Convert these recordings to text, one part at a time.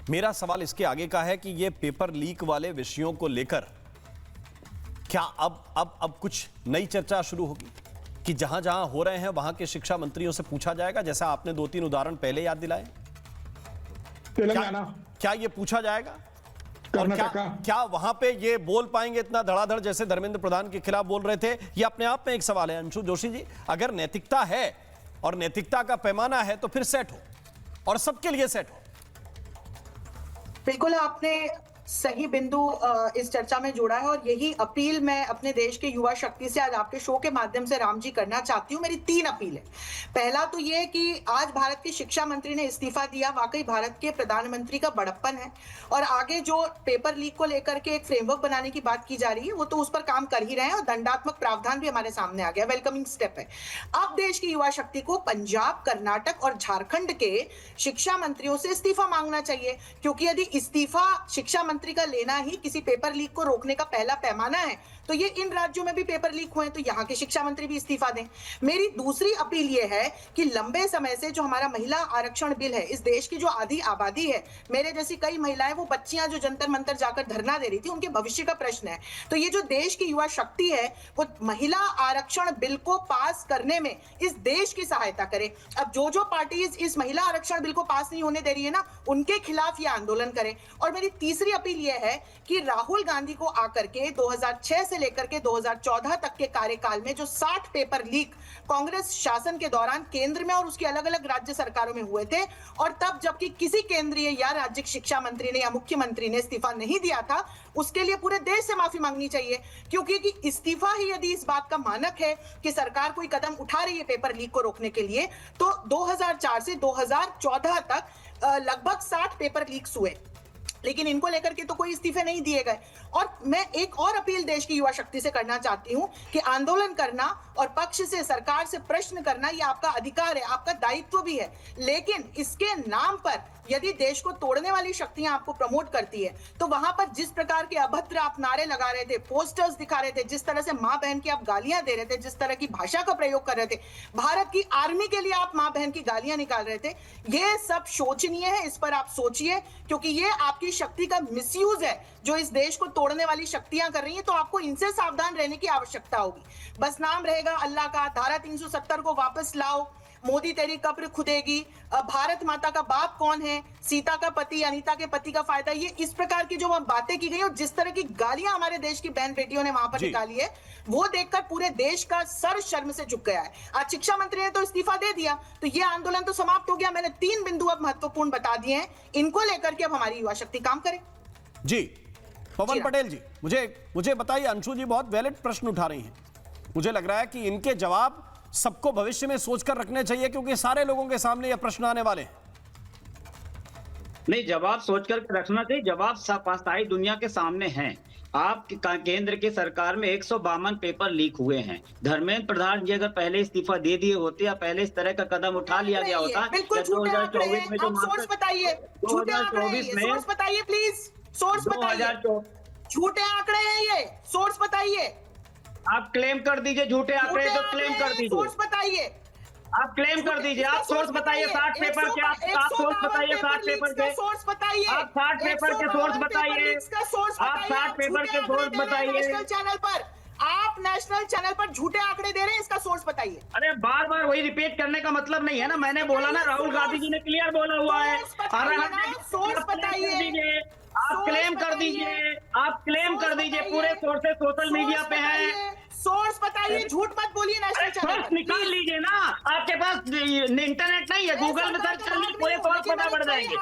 मेरा सवाल इसके आगे का है कि ये पेपर लीक वाले विषयों को लेकर क्या अब कुछ नई चर्चा शुरू होगी कि जहां जहां हो रहे हैं वहां के शिक्षा मंत्रियों से पूछा जाएगा, जैसा आपने 2-3 उदाहरण पहले याद दिलाए? तेलंगाना क्या ये पूछा जाएगा? और कर्नाटका क्या वहां पे ये बोल पाएंगे इतना धड़ाधड़ जैसे धर्मेंद्र प्रधान के खिलाफ बोल रहे थे? ये अपने आप में एक सवाल है अंशु जोशी जी। अगर नैतिकता है और नैतिकता का पैमाना है तो फिर सेट हो और सबके लिए सेट हो। बिल्कुल आपने सही बिंदु इस चर्चा में जोड़ा है और यही अपील मैं अपने देश के युवा शक्ति से आज आपके शो के माध्यम से राम जी करना चाहती हूं। मेरी 3 अपील है। पहला तो यह कि आज भारत के शिक्षा मंत्री ने इस्तीफा दिया, वाकई भारत के प्रधानमंत्री का बड़प्पन है और आगे जो पेपर लीक को लेकर के एक फ्रेमवर्क बनाने की बात की जा रही है वो तो उस पर काम कर ही रहे हैं और दंडात्मक प्रावधान भी हमारे सामने आ गया, वेलकमिंग स्टेप है। अब देश की युवा शक्ति को पंजाब, कर्नाटक और झारखंड के शिक्षा मंत्रियों से इस्तीफा मांगना चाहिए, क्योंकि यदि इस्तीफा शिक्षा मंत्री का लेना ही किसी पेपर लीक को रोकने का पहला पैमाना है तो ये इन राज्यों में भी पेपर लीक हुए हैं तो यहां के शिक्षा मंत्री भी इस्तीफा दें। मेरी दूसरी अपील ये है कि लंबे समय से जो हमारा महिला आरक्षण बिल है, इस देश की जो आधी आबादी है, मेरे जैसी कई महिलाएं, वो बच्चियां जो जंतर मंतर जाकर धरना दे रही थी, उनके भविष्य का प्रश्न है। तो ये जो देश की युवा शक्ति है वो महिला आरक्षण बिल को पास करने में इस देश की सहायता करे। अब जो पार्टीज इस महिला आरक्षण बिल को पास नहीं होने दे रही है ना, उनके खिलाफ ये आंदोलन करें। और मेरी तीसरी अपील यह है कि राहुल गांधी को आकर के 2006 से लेकर के 2014 तक के कार्यकाल में जो 60 पेपर लीक कांग्रेस शासन के दौरान केंद्र में और उसकी अलग अलग राज्य सरकारों में हुए थे, और तब जबकि किसी केंद्रीय या राज्य शिक्षा मंत्री ने या मुख्यमंत्री ने इस्तीफा नहीं दिया था, उसके लिए पूरे देश से माफी मांगनी चाहिए। क्योंकि इस्तीफा ही यदि इस बात का मानक है कि सरकार कोई कदम उठा रही है पेपर लीक को रोकने के लिए, तो 2004 से 2014 तक लगभग 60 पेपर लीक्स हुए, लेकिन इनको लेकर के तो कोई इस्तीफे नहीं दिए गए। और मैं एक और अपील देश की युवा शक्ति से करना चाहती हूं कि आंदोलन करना और पक्ष से सरकार से प्रश्न करना ये आपका अधिकार है, आपका दायित्व भी है, लेकिन इसके नाम पर यदि देश को तोड़ने वाली शक्तियां आपको प्रमोट करती है तो वहां पर जिस प्रकार के अभद्र आप नारे लगा रहे थे, पोस्टर्स दिखा रहे थे, जिस तरह से मां बहन की आप गालियां दे रहे थे, जिस तरह की भाषा का प्रयोग कर रहे थे, भारत की आर्मी के लिए आप मां बहन की गालियां निकाल रहे थे, ये सब शोचनीय है। इस पर आप सोचिए, क्योंकि ये आपकी शक्ति का मिसयूज है जो इस देश को तोड़ने वाली शक्तियां कर रही हैं। तो आपको इनसे सावधान रहने की आवश्यकता होगी। बस नाम रहेगा अल्लाह का, धारा 370 को वापस लाओ, मोदी तेरी कब्र खुदेगी, भारत माता का बाप कौन है, सीता का पति, अनीता के पति का फायदा, ये इस प्रकार की जो बातें की गई और जिस तरह की गालियां हमारे देश की बहन बेटियों ने वहां पर निकाली है, वो देखकर पूरे देश का सर शर्म से झुक गया है। आज शिक्षा मंत्री ने तो इस्तीफा दे दिया तो ये आंदोलन तो समाप्त हो गया। मैंने 3 बिंदु अब महत्वपूर्ण बता दिए हैं, इनको लेकर के अब हमारी युवा शक्ति काम करे। जी पवन पटेल जी, मुझे बताइए, अंशु जी बहुत वैलिड प्रश्न उठा रही हैं। मुझे लग रहा है कि इनके जवाब सबको भविष्य में सोचकर रखने चाहिए, क्योंकि सारे लोगों के सामने यह प्रश्न आने वाले हैं। नहीं, जवाब सोचकर रखना चाहिए। जवाब सारी दुनिया के सामने हैं। आप केंद्र की सरकार में 152 पेपर लीक हुए हैं। धर्मेंद्र प्रधान जी अगर पहले इस्तीफा दे दिए होते या पहले इस तरह का कदम उठा लिया गया होता, 2024 में जो सोर्स बताइए, 2024 में सोर्स बताइए, प्लीज सोर्स बताइए। झूठे आंकड़े हैं ये, सोर्स बताइए। आप क्लेम कर दीजिए झूठे आंकड़े, तो क्लेम कर दीजिए। सोर्स बताइए, आप क्लेम कर दीजिए। आप सोर्स बताइए 60 पेपर के, आप सोर्स बताइए 60 पेपर के, सोर्स बताइए। आप 60 पेपर के सोर्स बताइए, आप 60 पेपर के सोर्स बताइए। नेशनल चैनल पर आप नेशनल चैनल पर झूठे आंकड़े दे रहे हैं, इसका सोर्स बताइए। अरे बार बार वही रिपीट करने का मतलब नहीं है ना। मैंने बोला ना, राहुल गांधी जी ने क्लियर बोला हुआ है। सोर्स बताइए, आप क्लेम कर दीजिए, आप क्लेम कर दीजिए। पूरे सोर्सेस सोशल मीडिया पे हैं। सोर्स बताइए, झूठ मत बोलिए। नेशनल चैनल सोर्स निकाल लीजिए ना, आपके पास इंटरनेट नहीं है, गूगल में सर्च कर लीजिए, पूरे सोर्स पता पड़ जाएंगे।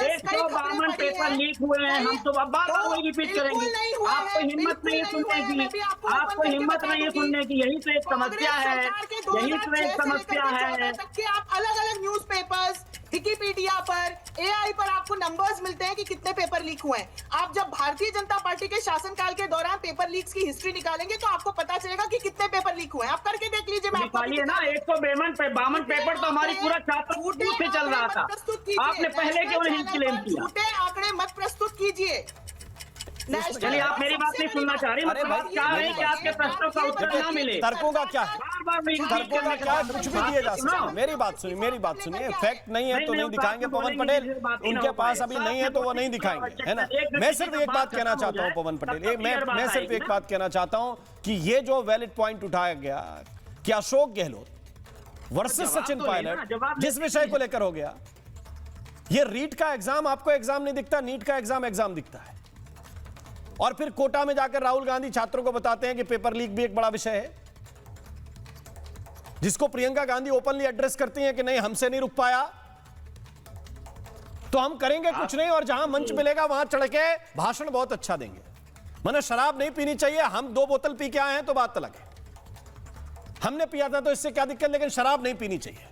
152 पेपर लीक हुए हैं। हम तो बार बार वही रिपीट करेंगे। आपको हिम्मत नहीं है सुनने की, आपको हिम्मत नहीं है सुनने की। यही तो एक समस्या है, यही तो एक समस्या है। आप अलग अलग न्यूज पेपर्स, विकिपीडिया पर, एआई पर आपको नंबर्स मिलते हैं कि कितने पेपर लीक हुए हैं। आप जब भारतीय जनता पार्टी के शासनकाल के दौरान पेपर लीक्स की हिस्ट्री निकालेंगे तो आपको पता चलेगा कि कितने पेपर लीक हुए हैं। आप करके देख लीजिए। मैं निकालिए ना, 152 पेपर तो हमारी पूरा छात्र से चल रहा था। आपने पहले क्यों नहीं क्लेम किया? झूठे आंकड़े मत प्रस्तुत कीजिए। चलिए आप मेरी बात नहीं सुनना चाह रही, अरे मतलब भाई, आप चाह रहे हैं कि आपके प्रश्नों का उत्तर ना मिले। तर्कों का क्या है? बार-बार वही repeat तर्कों का करने के क्या है? बाद कुछ भी बात दिए जा सुनो। सकते हैं। मेरी बात सुनिए, फैक्ट नहीं है तो नहीं, नहीं दिखाएंगे बात पवन बोलेंगे, पटेल, जिससे बात ही ना उनके हो पास पाए। अभी नहीं है तो वो नहीं दिखाएंगे, है ना। मैं सिर्फ एक बात कहना चाहता हूं पवन पटेल, मैं सिर्फ एक बात कहना चाहता हूं कि ये जो वैलिड पॉइंट उठाया गया कि अशोक गहलोत वर्सेस जवाब सचिन तो लेना, पायलट, जवाब जिस विषय को लेकर हो गया, ये रीट का एग्जाम आपको एग्जाम नहीं दिखता, नीट का एग्जाम दिखता है। और फिर कोटा में जाकर राहुल गांधी छात्रों को बताते हैं कि पेपर लीक भी एक बड़ा विषय है, जिसको प्रियंका गांधी ओपनली एड्रेस करती हैं कि नहीं हमसे नहीं रुक पाया तो हम करेंगे कुछ नहीं, और जहां मंच मिलेगा वहां चढ़ के भाषण बहुत अच्छा देंगे। मैंने शराब नहीं पीनी चाहिए, हम 2 बोतल पी के आए हैं तो बात अलग है, हमने पिया था तो इससे क्या दिक्कत, लेकिन शराब नहीं पीनी चाहिए।